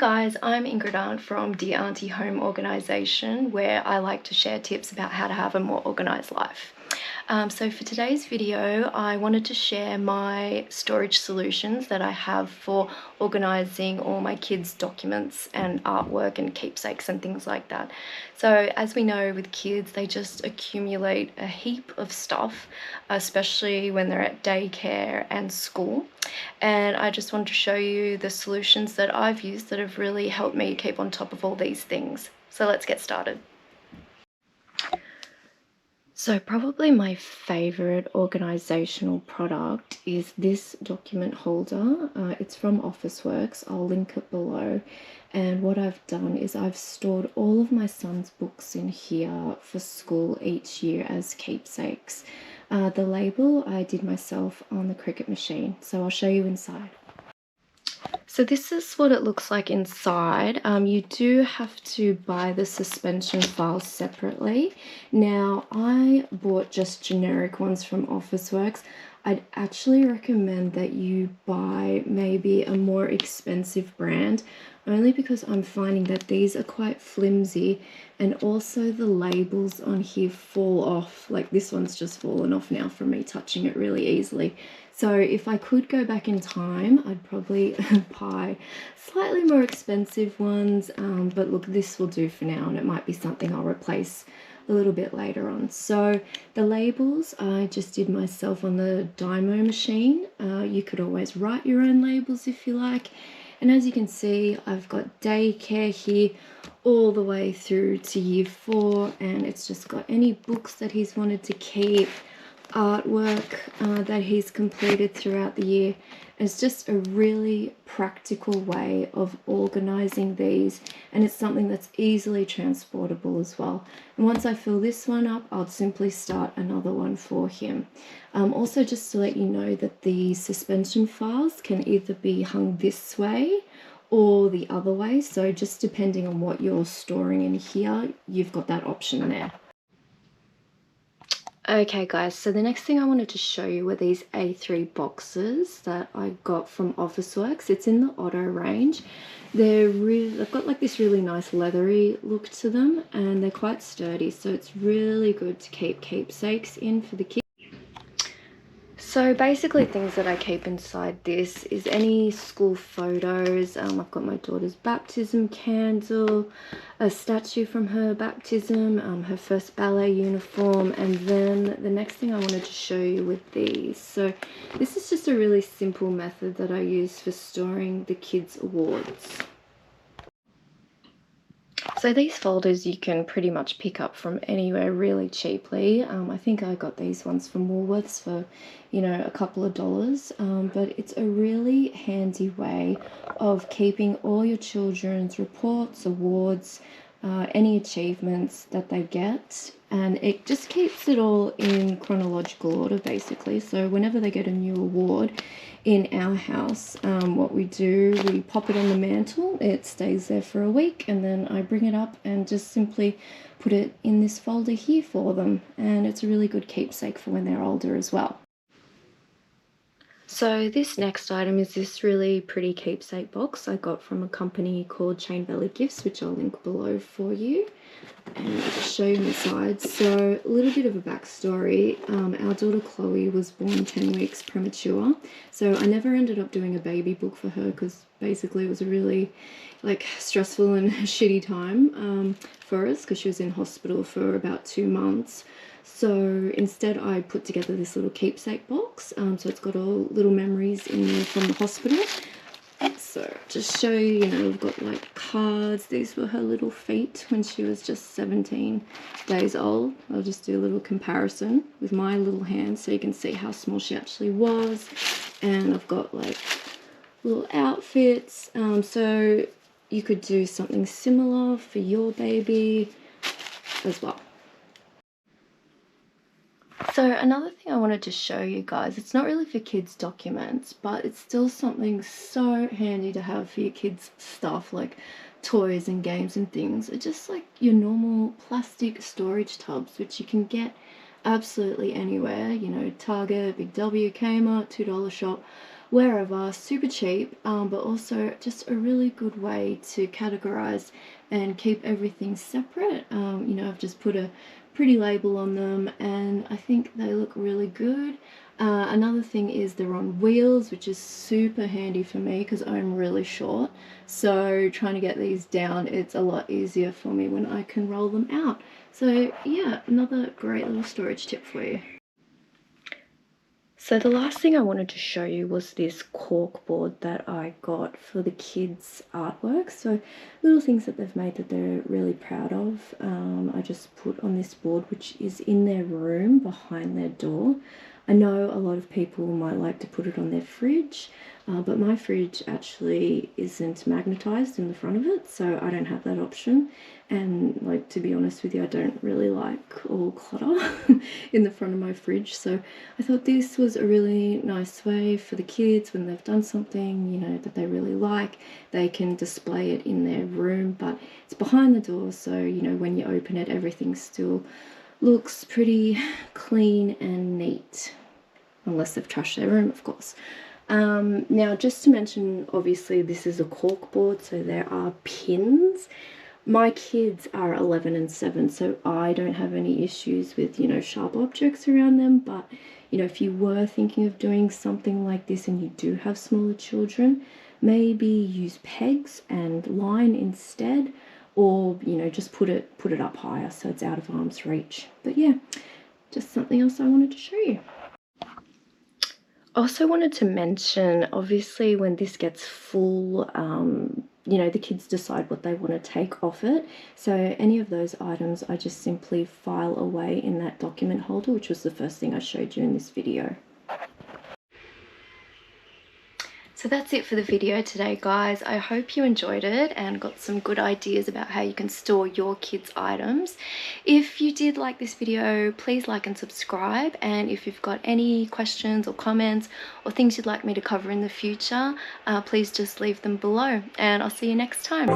guys, I'm Ingrid from Dear Auntie Home Organisation, where I like to share tips about how to have a more organised life. So for today's video, I wanted to share my storage solutions that I have for organising all my kids' documents and artwork and keepsakes and things like that. So as we know with kids, they just accumulate a heap of stuff, especially when they're at daycare and school. And I just want to show you the solutions that I've used that have really helped me keep on top of all these things. So let's get started. So probably my favorite organizational product is this document holder. It's from Officeworks. I'll link it below. And what I've done is I've stored all of my son's books in here for school each year as keepsakes. The label I did myself on the Cricut machine, so I'll show you inside. So this is what it looks like inside. You do have to buy the suspension files separately. Now, I bought just generic ones from Officeworks. I'd actually recommend that you buy maybe a more expensive brand, only because I'm finding that these are quite flimsy, and also the labels on here fall off. Like this one's just fallen off now from me touching it really easily. So if I could go back in time, I'd probably buy slightly more expensive ones, but look, this will do for now, and it might be something I'll replace a little bit later on. So the labels I just did myself on the Dymo machine. You could always write your own labels if you like. And as you can see, I've got daycare here all the way through to year 4, and it's just got any books that he's wanted to keep, artwork that he's completed throughout the year. It's just a really practical way of organizing these, and it's something that's easily transportable as well. And once I fill this one up, I'll simply start another one for him. Also, just to let you know that the suspension files can either be hung this way or the other way, so just depending on what you're storing in here, you've got that option there. Okay guys, so the next thing I wanted to show you were these A3 boxes that I got from Officeworks. It's in the Otto range. They've got like this really nice leathery look to them, and they're quite sturdy, so it's really good to keep keepsakes in for the kids. So basically things that I keep inside this is any school photos. I've got my daughter's baptism candle, a statue from her baptism, her first ballet uniform, and then the next thing I wanted to show you with these. So this is just a really simple method that I use for storing the kids' awards. So these folders you can pretty much pick up from anywhere really cheaply. I think I got these ones from Woolworths for, you know, a couple of dollars. But it's a really handy way of keeping all your children's reports, awards, any achievements that they get, and it just keeps it all in chronological order basically. So whenever they get a new award in our house, what we do, we pop it on the mantle, it stays there for a week, and then I bring it up and just simply put it in this folder here for them, and it's a really good keepsake for when they're older as well. So this next item is this really pretty keepsake box I got from a company called Chain Valley Gifts, which I'll link below for you. And I'll just show you inside. So a little bit of a backstory. Our daughter Chloe was born 10 weeks premature, so I never ended up doing a baby book for her because basically it was a really stressful and shitty time for us because she was in hospital for about 2 months. So instead I put together this little keepsake box, so it's got all little memories in there from the hospital. So just show you, we've got like cards. These were her little feet when she was just 17 days old. I'll just do a little comparison with my little hands so you can see how small she actually was. And I've got like little outfits, so you could do something similar for your baby as well. So another thing I wanted to show you guys, it's not really for kids' documents, but it's still something so handy to have for your kids' stuff like toys and games and things. It's just like your normal plastic storage tubs, which you can get absolutely anywhere, Target, Big W, Kmart, $2 shop. wherever. Super cheap, but also just a really good way to categorize and keep everything separate. You know, I've just put a pretty label on them and I think they look really good. Another thing is they're on wheels, which is super handy for me because I'm really short. So trying to get these down, it's a lot easier for me when I can roll them out. So yeah, another great little storage tip for you. So the last thing I wanted to show you was this cork board that I got for the kids' artwork. So little things that they've made that they're really proud of. I just put on this board, which is in their room behind their door. I know a lot of people might like to put it on their fridge, but my fridge actually isn't magnetized in the front of it, so I don't have that option. And like, to be honest with you, I don't really like all clutter in the front of my fridge, so I thought this was a really nice way for the kids when they've done something, you know, that they really like, they can display it in their room, but it's behind the door, so you know, when you open it, everything still looks pretty clean and neat, unless they've trashed their room, of course. Now, just to mention, obviously this is a cork board, so there are pins. My kids are 11 and 7, so I don't have any issues with, you know, sharp objects around them, but you know, if you were thinking of doing something like this and you do have smaller children, maybe use pegs and line instead, or you know, just put it up higher so it's out of arm's reach. But yeah, just something else I wanted to show you. Also wanted to mention, obviously when this gets full, you know, the kids decide what they want to take off it. So any of those items, I just simply file away in that document holder, which was the first thing I showed you in this video. So that's it for the video today, guys. I hope you enjoyed it and got some good ideas about how you can store your kids' items. If you did like this video, please like and subscribe. And if you've got any questions or comments or things you'd like me to cover in the future, please just leave them below. And I'll see you next time.